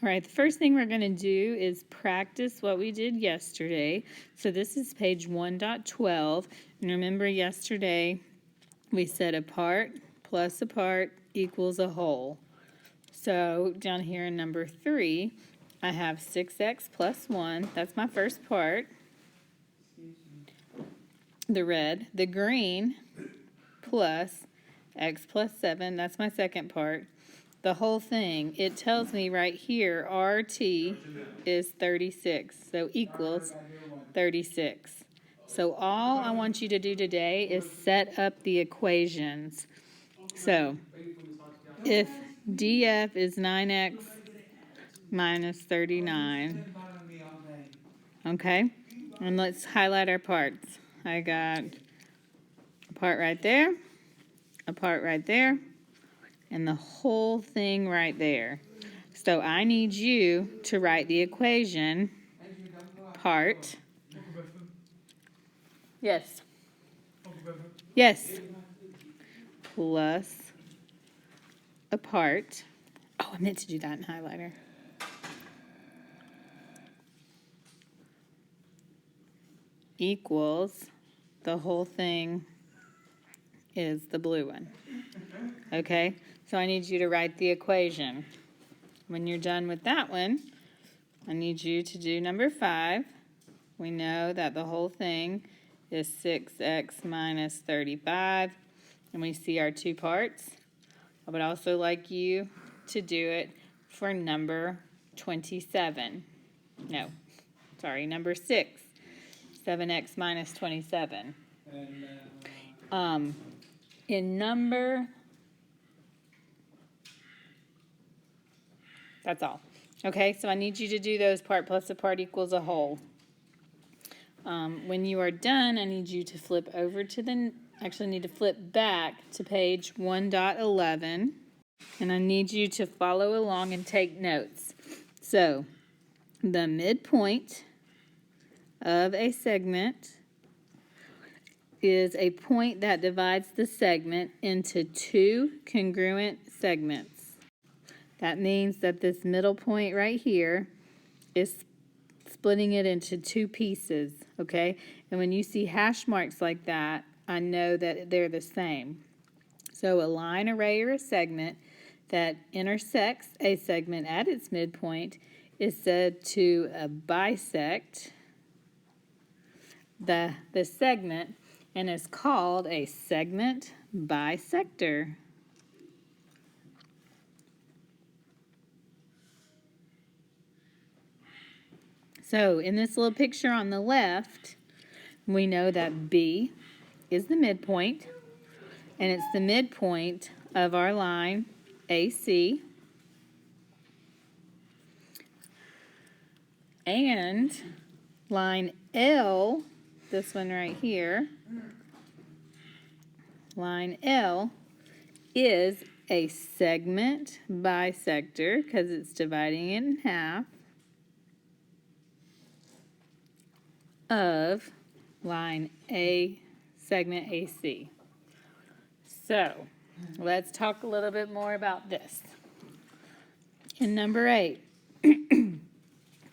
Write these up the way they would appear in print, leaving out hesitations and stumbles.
right, the first thing we're going to do is practice what we did yesterday. So this is page 1.12. And remember yesterday we said a part plus a part equals a whole. So down here in number 3, I have 6x plus 1. That's my first part. The red. The green plus x plus 7. That's my second part. The whole thing, it tells me right here, RT is 36, so equals 36. So all I want you to do today is set up the equations. So if DF is 9x minus 39, okay, and let's highlight our parts. I got a part right there, a part right there, and the whole thing right there. So I need you to write the equation part. Yes. Yes. Plus a part. Oh, I meant to do that in highlighter. Equals the whole thing is the blue one. Okay? So I need you to write the equation. When you're done with that one, I need you to do number 5. We know that the whole thing is 6x minus 35. And we see our two parts. I would also like you to do it for number 27. No, sorry, number 6. 7x minus 27. In number... That's all. Okay, so I need you to do those part plus a part equals a whole. When you are done, I need you to flip over to the, actually need to flip back to page 1.11. And I need you to follow along and take notes. So, the midpoint of a segment is a point that divides the segment into two congruent segments. That means that this middle point right here is splitting it into two pieces, okay? And when you see hash marks like that, I know that they're the same. So a line, array, or a segment that intersects a segment at its midpoint is said to bisect the segment and is called a segment bisector. So in this little picture on the left, we know that B is the midpoint, and it's the midpoint of our line AC. And line L, this one right here, line L is a segment bisector because it's dividing it in half of line A, segment AC. So, let's talk a little bit more about this. In number 8,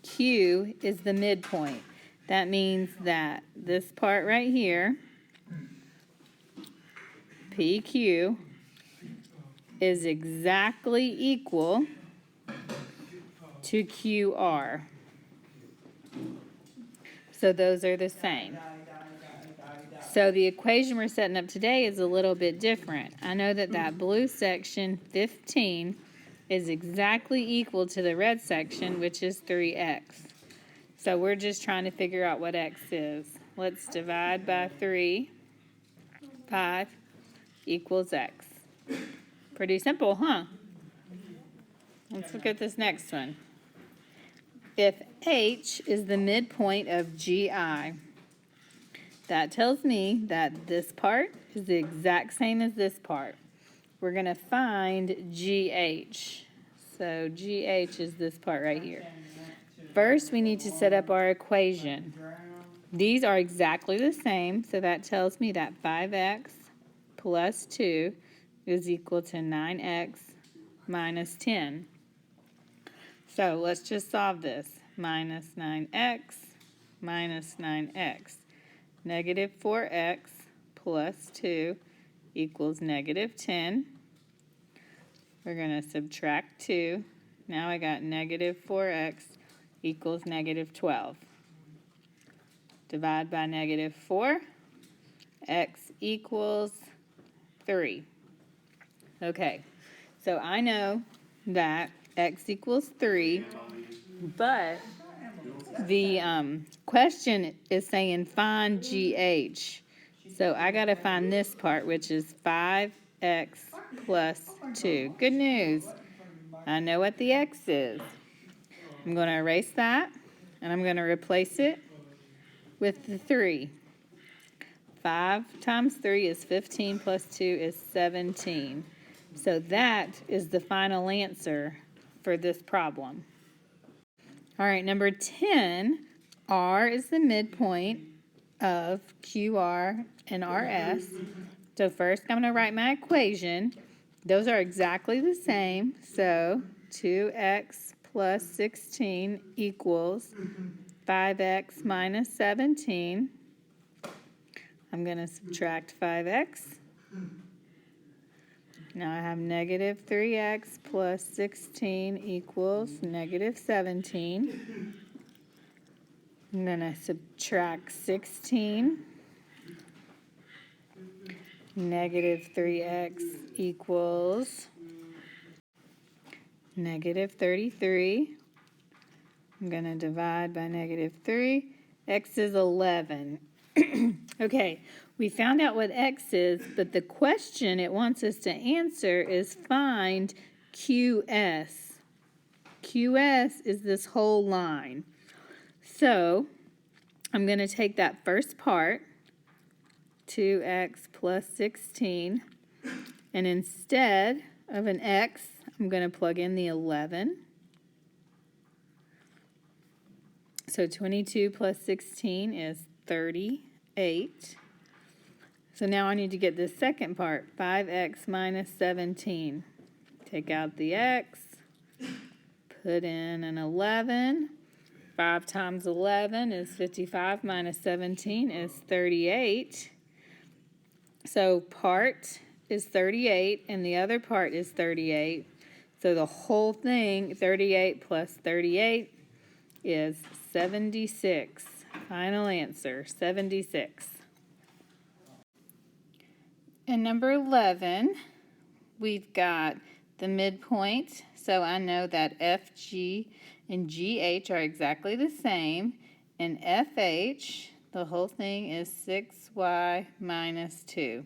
Q is the midpoint. That means that this part right here, PQ, is exactly equal to QR. So those are the same. So the equation we're setting up today is a little bit different. I know that that blue section, 15, is exactly equal to the red section, which is 3x. So we're just trying to figure out what x is. Let's divide by 3. 5 equals x. Pretty simple, huh? Let's look at this next one. If H is the midpoint of GI, that tells me that this part is the exact same as this part. We're going to find GH. So GH is this part right here. First, we need to set up our equation. These are exactly the same, so that tells me that 5x plus 2 is equal to 9x minus 10. So let's just solve this. Minus 9x minus 9x. Negative 4x plus 2 equals negative 10. We're going to subtract 2. Now I got negative 4x equals negative 12. Divide by negative 4. X equals 3. Okay, so I know that x equals 3, but the question is saying find GH. So I got to find this part, which is 5x plus 2. Good news. I know what the x is. I'm going to erase that, and I'm going to replace it with the 3. 5 times 3 is 15 plus 2 is 17. So that is the final answer for this problem. All right, number 10, R is the midpoint of QR and RS. So first I'm going to write my equation. Those are exactly the same. So 2x plus 16 equals 5x minus 17. I'm going to subtract 5x. Now I have negative 3x plus 16 equals negative 17. I'm going to subtract 16. Negative 3x equals negative 33. I'm going to divide by negative 3. X is 11. Okay, we found out what x is, but the question it wants us to answer is find QS. QS is this whole line. So I'm going to take that first part, 2x plus 16, and instead of an x, I'm going to plug in the 11. So 22 plus 16 is 38. So now I need to get this second part, 5x minus 17. Take out the x, put in an 11. 5 times 11 is 55 minus 17 is 38. So part is 38 and the other part is 38. So the whole thing, 38 plus 38, is 76. Final answer, 76. And number 11, we've got the midpoint. So I know that FG and GH are exactly the same. And FH, the whole thing is 6y minus 2.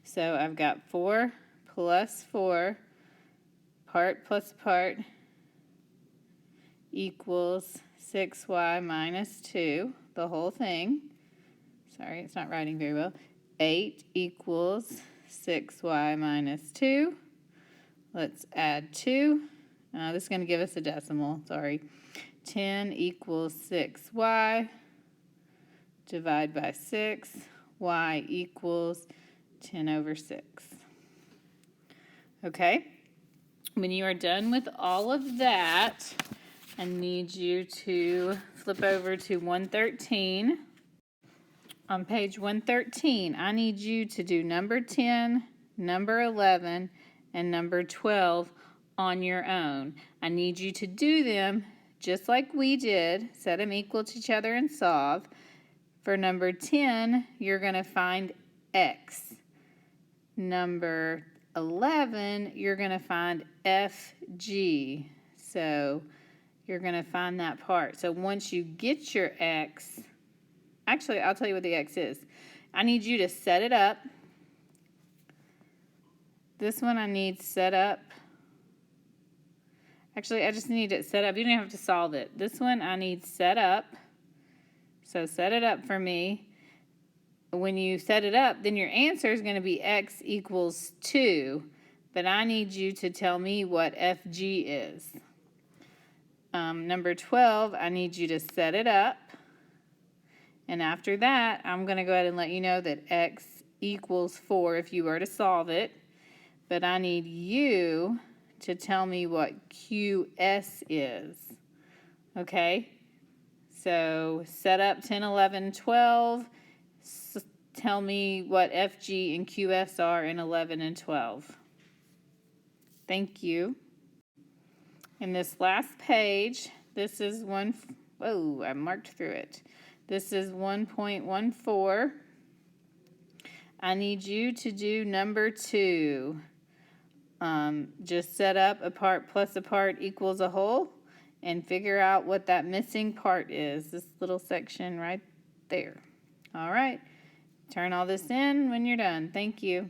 So I've got 4 plus 4, part plus part, equals 6y minus 2, the whole thing. Sorry, it's not writing very well. 8 equals 6y minus 2. Let's add 2. This is going to give us a decimal, sorry. 10 equals 6y. Divide by 6. Y equals 10 over 6. Okay, when you are done with all of that, I need you to flip over to 113. On page 113, I need you to do number 10, number 11, and number 12 on your own. I need you to do them just like we did, set them equal to each other and solve. For number 10, you're going to find x. Number 11, you're going to find FG. So you're going to find that part. So once you get your x, actually, I'll tell you what the x is. I need you to set it up. This one I need set up. Actually, I just need it set up. You don't have to solve it. This one I need set up. So set it up for me. When you set it up, then your answer is going to be x equals 2. But I need you to tell me what FG is. Number 12, I need you to set it up. And after that, I'm going to go ahead and let you know that x equals 4 if you were to solve it. But I need you to tell me what QS is. Okay? So set up 10, 11, 12. Tell me what FG and QS are in 11 and 12. Thank you. In this last page, this is whoa, I marked through it. This is 1.14. I need you to do number 2. Just set up a part plus a part equals a whole and figure out what that missing part is. This little section right there. All right. Turn all this in when you're done. Thank you.